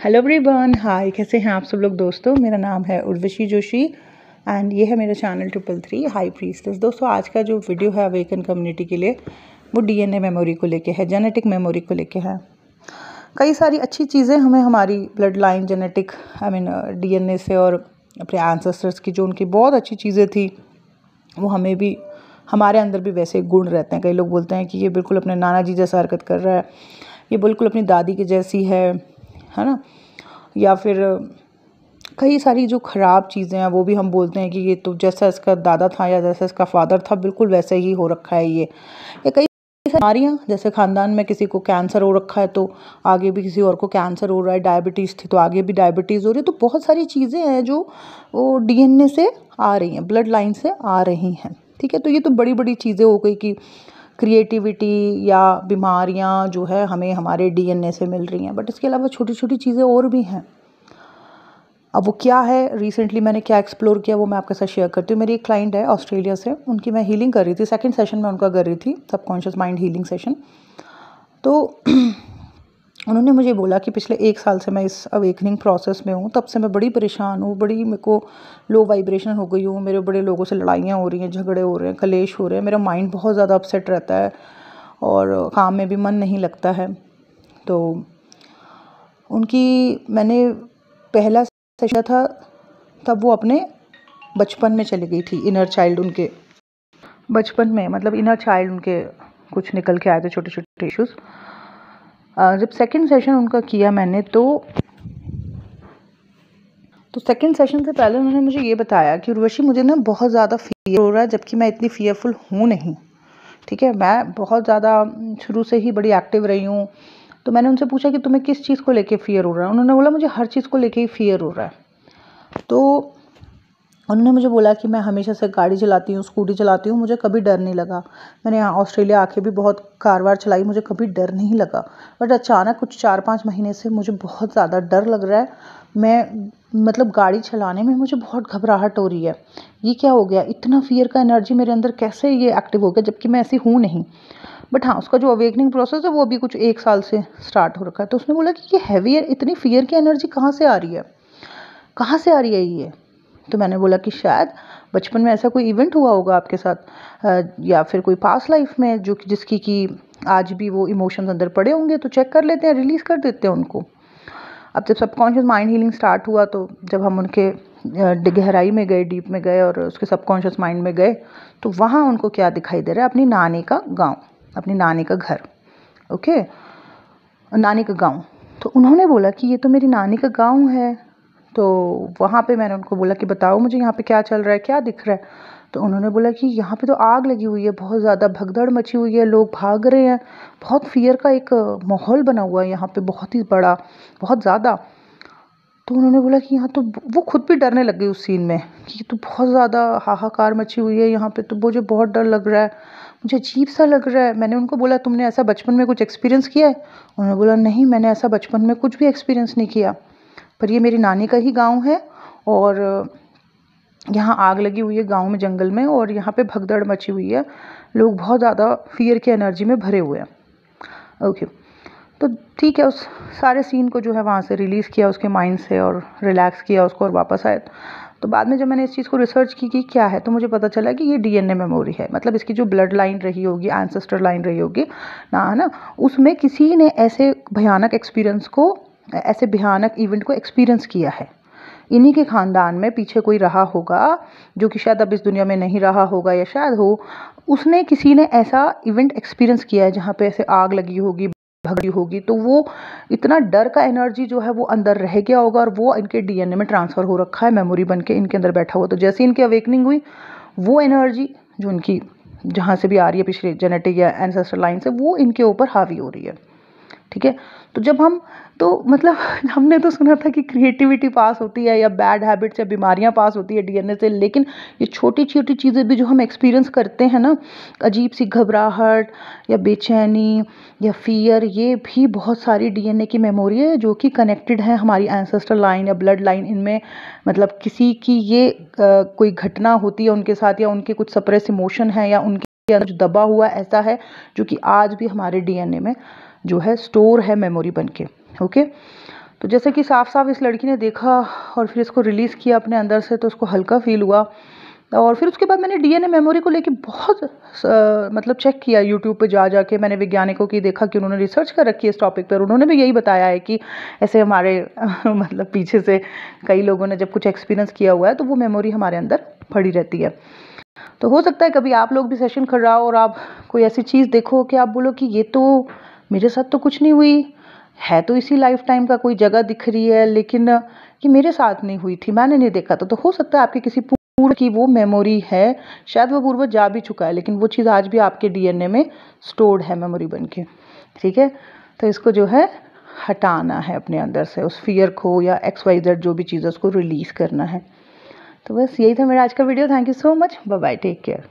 Hello everyone, हाय, कैसे हैं आप सब लोग दोस्तों। मेरा नाम है उर्वशी जोशी एंड ये है मेरा चैनल 333 हाई प्रीस्टेस। दोस्तों, आज का जो वीडियो है अवेकन कम्युनिटी के लिए वो डीएनए मेमोरी को लेके है, जेनेटिक मेमोरी को लेके है। कई सारी अच्छी चीज़ें हमें हमारी ब्लड लाइन जेनेटिक डीएनए से और अपने एंसेस्टर्स की जो उनकी बहुत अच्छी चीज़ें थी वो हमें भी, हमारे अंदर भी वैसे गुण रहते हैं। कई लोग बोलते हैं कि ये बिल्कुल अपने नाना जी जैसा हरकत कर रहा है, ये बिल्कुल अपनी दादी की जैसी है ना। या फिर कई सारी जो ख़राब चीज़ें हैं वो भी हम बोलते हैं कि ये तो जैसा इसका दादा था या जैसा इसका फादर था बिल्कुल वैसे ही हो रखा है ये। या कई बीमारियाँ, जैसे ख़ानदान में किसी को कैंसर हो रखा है तो आगे भी किसी और को कैंसर हो रहा है, डायबिटीज़ थी तो आगे भी डायबिटीज़ हो रही है। तो बहुत सारी चीज़ें हैं जो वो डीएनए से आ रही हैं, ब्लड लाइन से आ रही हैं। ठीक है, तो ये तो बड़ी बड़ी चीज़ें हो गई कि क्रिएटिविटी या बीमारियां जो है हमें हमारे डीएनए से मिल रही हैं। बट इसके अलावा छोटी छोटी चीज़ें और भी हैं। अब वो क्या है, रिसेंटली मैंने क्या एक्सप्लोर किया वो मैं आपके साथ शेयर करती हूँ। मेरी एक क्लाइंट है ऑस्ट्रेलिया से, उनकी मैं हीलिंग कर रही थी, सेकंड सेशन में उनका कर रही थी, सबकॉन्शियस माइंड हीलिंग सेशन। तो उन्होंने मुझे बोला कि पिछले 1 साल से मैं इस अवेकनिंग प्रोसेस में हूँ, तब से मैं बड़ी परेशान हूँ, बड़ी मेरे को लो वाइब्रेशन हो गई हूँ, मेरे बड़े लोगों से लड़ाइयाँ हो रही हैं, झगड़े हो रहे हैं, कलेश हो रहे हैं, मेरा माइंड बहुत ज़्यादा अपसेट रहता है और काम में भी मन नहीं लगता है। तो उनकी मैंने पहला सेशन था तब वो अपने बचपन में चली गई थी। इनर चाइल्ड उनके बचपन में, मतलब इनर चाइल्ड उनके कुछ निकल के आए थे, छोटे छोटे इश्यूज़। जब सेकंड सेशन उनका किया मैंने तो सेकंड सेशन से पहले उन्होंने मुझे ये बताया कि उर्वशी मुझे ना बहुत ज़्यादा फियर हो रहा है, जबकि मैं इतनी फियरफुल हूँ नहीं। ठीक है, मैं बहुत ज़्यादा शुरू से ही बड़ी एक्टिव रही हूँ। तो मैंने उनसे पूछा कि तुम्हें किस चीज़ को लेके फ़ियर हो रहा है। उन्होंने बोला मुझे हर चीज़ को लेके ही फ़ियर हो रहा है। तो उन्होंने मुझे बोला कि मैं हमेशा से गाड़ी चलाती हूँ, स्कूटी चलाती हूँ, मुझे कभी डर नहीं लगा। मैंने यहाँ ऑस्ट्रेलिया आके भी बहुत कार वार चलाई, मुझे कभी डर नहीं लगा। बट अचानक कुछ 4-5 महीने से मुझे बहुत ज़्यादा डर लग रहा है। मैं मतलब गाड़ी चलाने में मुझे बहुत घबराहट हो रही है। ये क्या हो गया, इतना फियर का एनर्जी मेरे अंदर कैसे ये एक्टिव हो गया, जबकि मैं ऐसी हूँ नहीं। बट हाँ, उसका जो अवेकनिंग प्रोसेस है वो अभी कुछ 1 साल से स्टार्ट हो रखा है। तो उसने बोला कि ये हैवी, इतनी फियर की एनर्जी कहाँ से आ रही है, कहाँ से आ रही है ये। तो मैंने बोला कि शायद बचपन में ऐसा कोई इवेंट हुआ होगा आपके साथ, या फिर कोई पास्ट लाइफ में जो जिसकी कि आज भी वो इमोशंस अंदर पड़े होंगे। तो चेक कर लेते हैं, रिलीज़ कर देते हैं उनको। अब जब सबकॉन्शियस माइंड हीलिंग स्टार्ट हुआ तो जब हम उनके गहराई में गए, डीप में गए और उसके सबकॉन्शियस माइंड में गए तो वहाँ उनको क्या दिखाई दे रहा है, अपनी नानी का गाँव, अपनी नानी का घर। ओके, नानी का गाँव। तो उन्होंने बोला कि ये तो मेरी नानी का गाँव है। तो वहाँ पे मैंने उनको बोला कि बताओ मुझे यहाँ पे क्या चल रहा है, क्या दिख रहा है। तो उन्होंने बोला कि यहाँ पे तो आग लगी हुई है, बहुत ज़्यादा भगदड़ मची हुई है, लोग भाग रहे हैं, बहुत फियर का एक माहौल बना हुआ है यहाँ पे, बहुत ही बड़ा, बहुत ज़्यादा। तो उन्होंने बोला कि यहाँ तो वो खुद भी डरने लग गई उस सीन में कि तो बहुत ज़्यादा हाहाकार मची हुई है यहाँ पे, तो मुझे बहुत डर लग रहा है, मुझे अजीब सा लग रहा है। मैंने उनको बोला तुमने ऐसा बचपन में कुछ एक्सपीरियंस किया है। उन्होंने बोला नहीं, मैंने ऐसा बचपन में कुछ भी एक्सपीरियंस नहीं किया, पर ये मेरी नानी का ही गाँव है और यहाँ आग लगी हुई है गाँव में, जंगल में, और यहाँ पे भगदड़ मची हुई है, लोग बहुत ज़्यादा फियर की एनर्जी में भरे हुए हैं। ओके, तो ठीक है, उस सारे सीन को जो है वहाँ से रिलीज़ किया उसके माइंड से और रिलैक्स किया उसको और वापस आए। तो बाद में जब मैंने इस चीज़ को रिसर्च की कि क्या है, तो मुझे पता चला कि ये डीएनए मेमोरी है। मतलब इसकी जो ब्लड लाइन रही होगी, एंसेस्टर लाइन रही होगी ना, है ना, उसमें किसी ने ऐसे भयानक एक्सपीरियंस को, ऐसे भयानक इवेंट को एक्सपीरियंस किया है। इन्हीं के ख़ानदान में पीछे कोई रहा होगा जो कि शायद अब इस दुनिया में नहीं रहा होगा, या शायद हो, उसने, किसी ने ऐसा इवेंट एक्सपीरियंस किया है जहाँ पे ऐसे आग लगी होगी, भगड़ी होगी, तो वो इतना डर का एनर्जी जो है वो अंदर रह गया होगा और वो इनके डीएनए में ट्रांसफ़र हो रखा है, मेमोरी बन के इनके अंदर बैठा हुआ। तो जैसे इनकी अवेकनिंग हुई, वो एनर्जी जो इनकी जहाँ से भी आ रही है, पिछले जेनेटिक या एंसेस्टर लाइन से, वो इनके ऊपर हावी हो रही है। ठीक है, तो जब हम, तो मतलब हमने तो सुना था कि क्रिएटिविटी पास होती है या बैड हैबिट्स या बीमारियां पास होती है डीएनए से, लेकिन ये छोटी छोटी चीज़ें भी जो हम एक्सपीरियंस करते हैं ना, अजीब सी घबराहट या बेचैनी या फियर, ये भी बहुत सारी डीएनए की मेमोरी है जो कि कनेक्टेड है हमारी एंसेस्टर लाइन या ब्लड लाइन। इनमें मतलब किसी की ये कोई घटना होती है उनके साथ, या उनके कुछ सप्रेस इमोशन है, या उनके अंदर जो दबा हुआ ऐसा है जो कि आज भी हमारे डीएनए में जो है स्टोर है मेमोरी बन के। ओके, तो जैसे कि साफ साफ इस लड़की ने देखा और फिर इसको रिलीज़ किया अपने अंदर से, तो उसको हल्का फील हुआ। और फिर उसके बाद मैंने डीएनए मेमोरी को लेके बहुत मतलब चेक किया यूट्यूब पे जा के। मैंने वैज्ञानिकों की देखा कि उन्होंने रिसर्च कर रखी है इस टॉपिक पर, उन्होंने भी यही बताया है कि ऐसे हमारे मतलब पीछे से कई लोगों ने जब कुछ एक्सपीरियंस किया हुआ है तो वो मेमोरी हमारे अंदर पड़ी रहती है। तो हो सकता है कभी आप लोग भी सेशन कर रहा हो और आप कोई ऐसी चीज़ देखो कि आप बोलो कि ये तो मेरे साथ तो कुछ नहीं हुई है, तो इसी लाइफ टाइम का कोई जगह दिख रही है, लेकिन ये मेरे साथ नहीं हुई थी, मैंने नहीं देखा था। तो हो सकता है आपके किसी पूर्व की वो मेमोरी है, शायद वो पूर्वज जा भी चुका है, लेकिन वो चीज़ आज भी आपके डीएनए में स्टोर्ड है मेमोरी बन के। ठीक है, तो इसको जो है हटाना है अपने अंदर से, उस फियर को या XYZ जो भी चीज़ है उसको रिलीज़ करना है। तो बस यही था मेरा आज का video. Thank you so much, bye bye, take care.